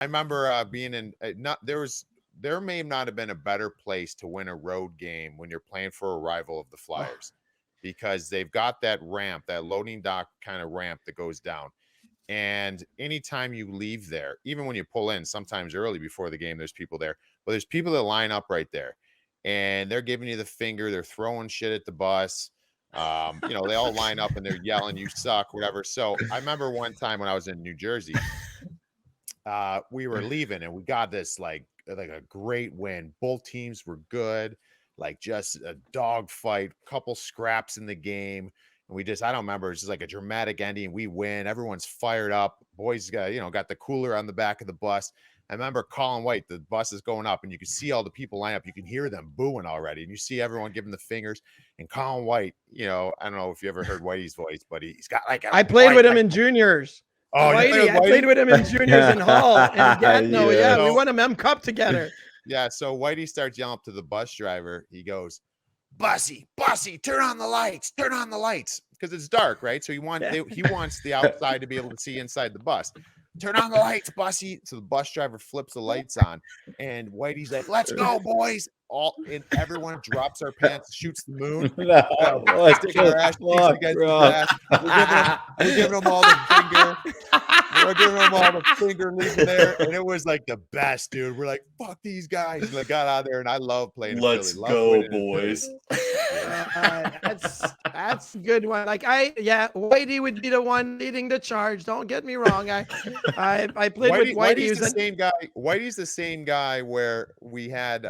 I remember being in there may not have been a better place to win a road game when you're playing for a rival of the Flyers, because they've got that ramp, that loading dock kind of ramp that goes down. And anytime you leave there, even when you pull in, sometimes early before the game, there's people there. But there's people that line up right there, and they're giving you the finger. They're throwing shit at the bus. They all line up and they're yelling, "You suck," whatever. So I remember one time when I was in New Jersey, we were leaving and we got this like a great win. Both teams were good, like just a dog fight, couple scraps in the game. And I don't remember, it's just like a dramatic ending. We win, everyone's fired up. Boys got the cooler on the back of the bus. I remember Colin White, the bus is going up and you can see all the people line up. You can hear them booing already. And you see everyone giving the fingers. And Colin White, I don't know if you ever heard Whitey's voice, but he's got like I played with him in juniors. Oh, Whitey, I played with him in juniors in Hall and Gatineau. We won a Mem Cup together. Yeah, so Whitey starts yelling up to the bus driver. He goes, Bussy, turn on the lights, because it's dark, right? So he wants the outside to be able to see inside the bus. Turn on the lights, Bussy. So the bus driver flips the lights on, and Whitey's like, "Let's go, boys!" And everyone drops our pants, shoots the moon. Sticking our ass cheeks against the glass. We're giving them all the finger. We're giving them all the finger leaving there, and it was like the best, dude. We're like, "Fuck these guys!" And I got out there, and I love playing. Let's go, boys. That's a good one. Whitey would be the one leading the charge. Don't get me wrong. I played with Whitey. Whitey's the same guy. Whitey's the same guy where we had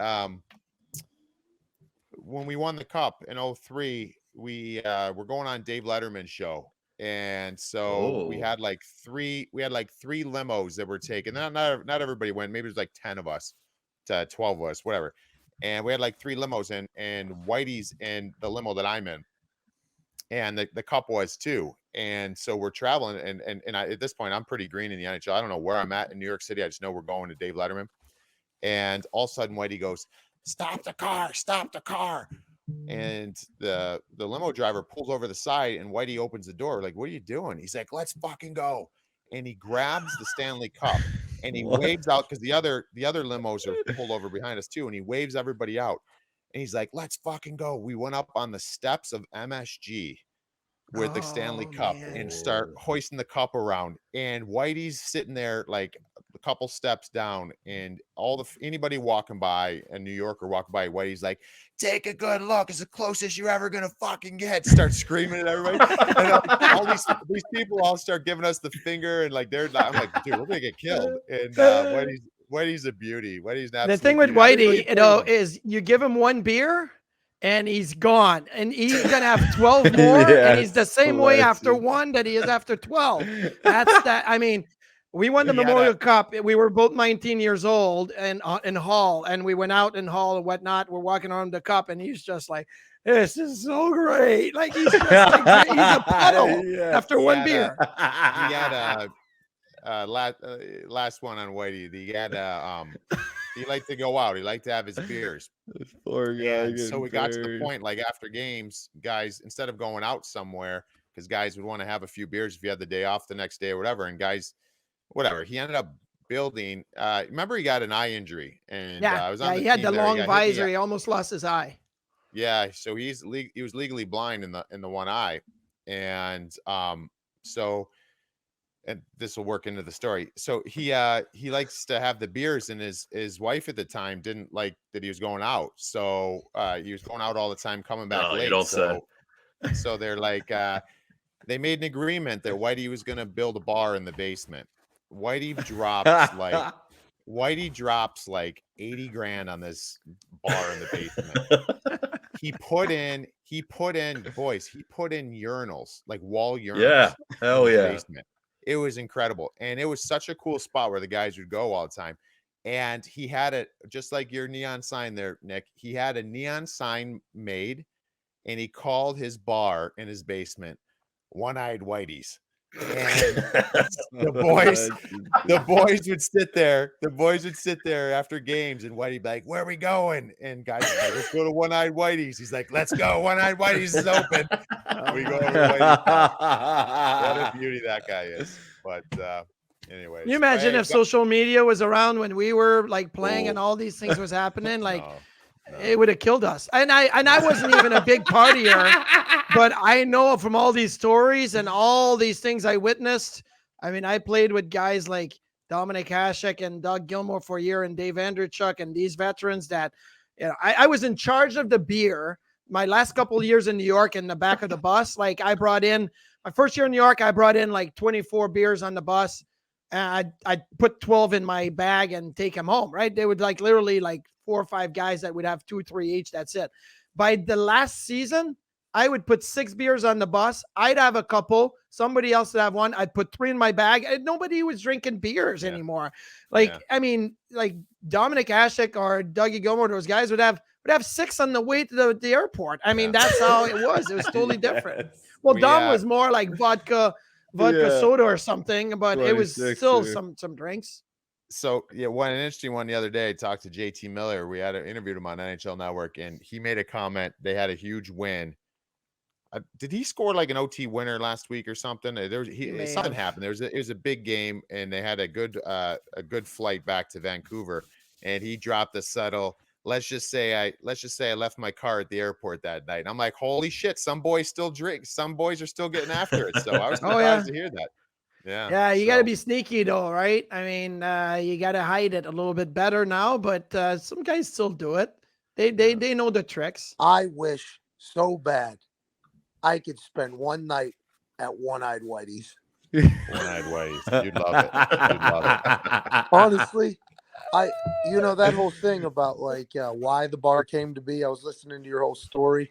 when we won the cup in 2003, we were going on Dave Letterman's show. And so we had like three limos that were taken. Not everybody went. Maybe it was like 10 of us to 12 of us, whatever. And we had like 3 limos and Whitey's in the limo that I'm in. And the cup was too. And so we're traveling. And at this point, I'm pretty green in the NHL. I don't know where I'm at in New York City. I just know we're going to Dave Letterman. And all of a sudden, Whitey goes, "Stop the car. And the limo driver pulls over the side and Whitey opens the door. Like, "What are you doing?" He's like, "Let's fucking go." And he grabs the Stanley Cup and he waves out, because the other limos are pulled over behind us too. And he waves everybody out. And he's like, "Let's fucking go." We went up on the steps of MSG with the Stanley Cup and start hoisting the cup around. And Whitey's sitting there like a couple steps down, and anybody walking by, a New Yorker walking by, Whitey's like, "Take a good look. It's the closest you're ever gonna fucking get." Start screaming at everybody. And all these people all start giving us the finger, and like I'm like, "Dude, we're gonna get killed." And Whitey's a beauty. Whitey's not. The thing with Whitey, is you give him one beer and he's gone, and he's gonna have 12 more, and he's the same way after one that he is after 12. That's that. I mean, we won the Memorial Cup. We were both 19 years old, and in Hall, and we went out in Hall and whatnot. We're walking around the cup, and he's just like, "This is so great!" Like he's just like, he's a puddle after one beer. He had last one on Whitey. He had he liked to go out. He liked to have his beers. Poor guy. So we got to the point, like after games, guys, instead of going out somewhere, because guys would want to have a few beers if you had the day off the next day or whatever, and guys, whatever. He ended up building. Remember, he got an eye injury, and he had the long visor. He almost lost his eye. Yeah, so he was legally blind in the one eye, and so. And this will work into the story. So he likes to have the beers, and his wife at the time didn't like that he was going out. So he was going out all the time, coming back late. So they're like, they made an agreement that Whitey was going to build a bar in the basement. Whitey drops like 80 grand on this bar in the basement. He put in urinals, like wall urinals. Yeah, hell yeah. Basement. It was incredible. And it was such a cool spot where the guys would go all the time. And he had it just like your neon sign there, Nick. He had a neon sign made, and he called his bar in his basement One-Eyed Whitey's. And the boys would sit there. The boys would sit there after games, and Whitey'd be like, "Where are we going?" And guys would be like, "Let's go to One-Eyed Whitey's." He's like, "Let's go. One-Eyed Whitey's is open." We go over to Whitey's. What a beauty that guy is. But Anyways, Can you imagine if social media was around when we were like playing and all these things was happening? Like it would have killed us. And I wasn't even a big partier, but I know from all these stories and all these things I witnessed. I mean, I played with guys like Dominic Hasek and Doug Gilmour for a year and Dave Andrechuk and these veterans that, you know, I was in charge of the beer my last couple of years in New York in the back of the bus. Like I brought in my first year in New York, I brought in like 24 beers on the bus. And I'd put 12 in my bag and take them home, right? They would like literally like 4 or 5 guys that would have 2, 3 each. That's it. By the last season, I would put 6 beers on the bus. I'd have a couple. Somebody else would have one. I'd put 3 in my bag. And nobody was drinking beers anymore. Like, I mean, like Dominic Hasek or Dougie Gilmour, those guys would have 6 on the way to the airport. I mean, that's how it was. It was totally different. Well, Dom was more like vodka soda or something, but it was still some drinks. So one interesting one the other day. I talked to JT Miller. We had interviewed him on NHL Network, and he made a comment. They had a huge win. Did he score like an OT winner last week or something? Something happened. It was a big game, and they had a good flight back to Vancouver, and he dropped a subtle. Let's just say I left my car at the airport that night. I'm like, holy shit! Some boys still drink. Some boys are still getting after it. So I was surprised to hear that. Yeah, you got to be sneaky though, right? I mean, you got to hide it a little bit better now, but some guys still do it. They know the tricks. I wish so bad I could spend one night at One-Eyed Whitey's. One-Eyed Whitey's. You'd love it. You'd love it. Honestly, that whole thing about like why the bar came to be. I was listening to your whole story.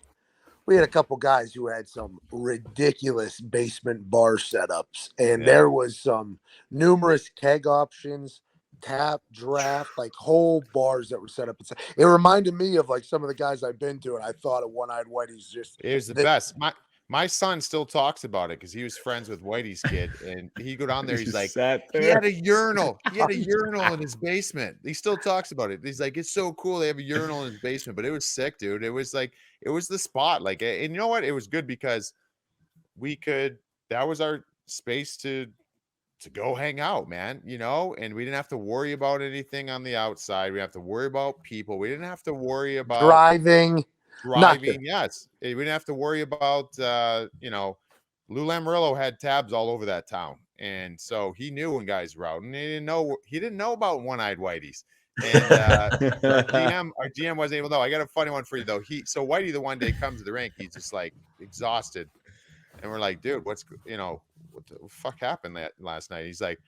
We had a couple guys who had some ridiculous basement bar setups, and there was some numerous keg options, tap, draft, like whole bars that were set up. It reminded me of like some of the guys I've been to, and I thought of One-Eyed Whitey's it was the best. My son still talks about it because he was friends with Whitey's kid, and he go down there. He's like, he had a urinal. He had a urinal in his basement. He still talks about it. He's like, it's so cool. They have a urinal in his basement, but it was sick, dude. It was like, it was the spot. Like, and you know what? It was good because that was our space to go hang out, man, and we didn't have to worry about anything on the outside. We didn't have to worry about people. We didn't have to worry about driving. Nothing. Yes. We didn't have to worry about, Lou Lamoriello had tabs all over that town. And so he knew when guys were out, and he didn't know about One-Eyed Whitey's. And our GM wasn't able to know. I got a funny one for you though. So Whitey, the one day comes to the rink, he's just like exhausted. And we're like, dude, what the fuck happened last night? He's like,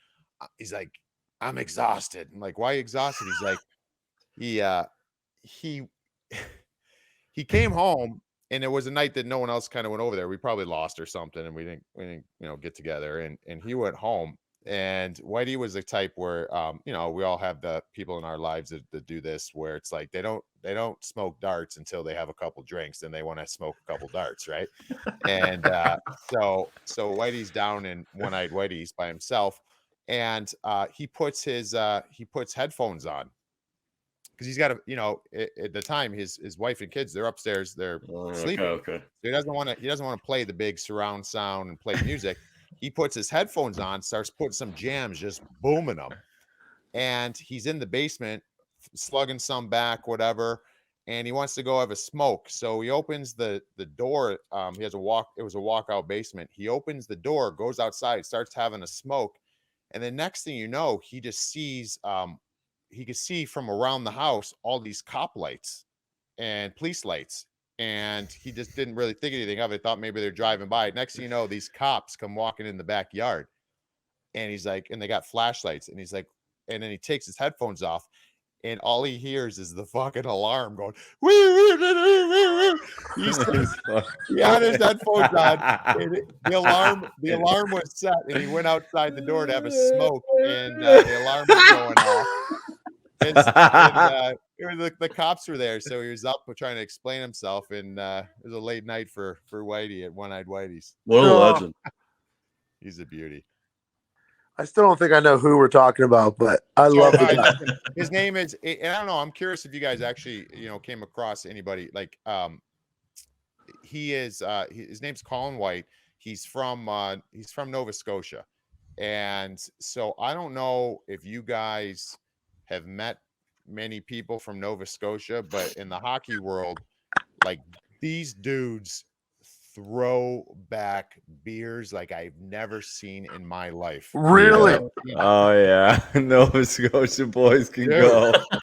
I'm exhausted. I'm like, why are you exhausted? He's like, he came home, and it was a night that no one else kind of went over there. We probably lost or something, and we didn't get together. And he went home, and Whitey was the type where, we all have the people in our lives that do this, where it's like they don't smoke darts until they have a couple drinks, then they want to smoke a couple darts, right? And so Whitey's down in One-Eyed Whitey's by himself, and he puts headphones on. Because he's got at the time his wife and kids, they're upstairs, they're sleeping. Okay. So he doesn't want to play the big surround sound and play music. He puts his headphones on, starts putting some jams, just booming them, and he's in the basement slugging some back, whatever, and he wants to go have a smoke. So he opens the door. It was a walkout basement. He opens the door, goes outside, starts having a smoke, and then next thing you know, he just sees he could see from around the house all these cop lights and police lights. And he just didn't really think anything of it. Thought maybe they're driving by. Next thing you know, these cops come walking in the backyard. And he's like, and they got flashlights. And he's like, and then he takes his headphones off. And all he hears is the fucking alarm going. He had his headphones on. And the alarm was set. And he went outside the door to have a smoke. And the alarm was going off. The cops were there, so he was up trying to explain himself, and it was a late night for Whitey at One-Eyed Whitey's. What a legend! He's a beauty. I still don't think I know who we're talking about, but I love the guy. His name is, and I don't know. I'm curious if you guys actually, came across anybody like. His name's Colin White. He's from Nova Scotia. And so I don't know if you guys have met many people from Nova Scotia, but in the hockey world, like these dudes throw back beers like I've never seen in my life. Really? Oh yeah, Nova Scotia boys can Dude. go.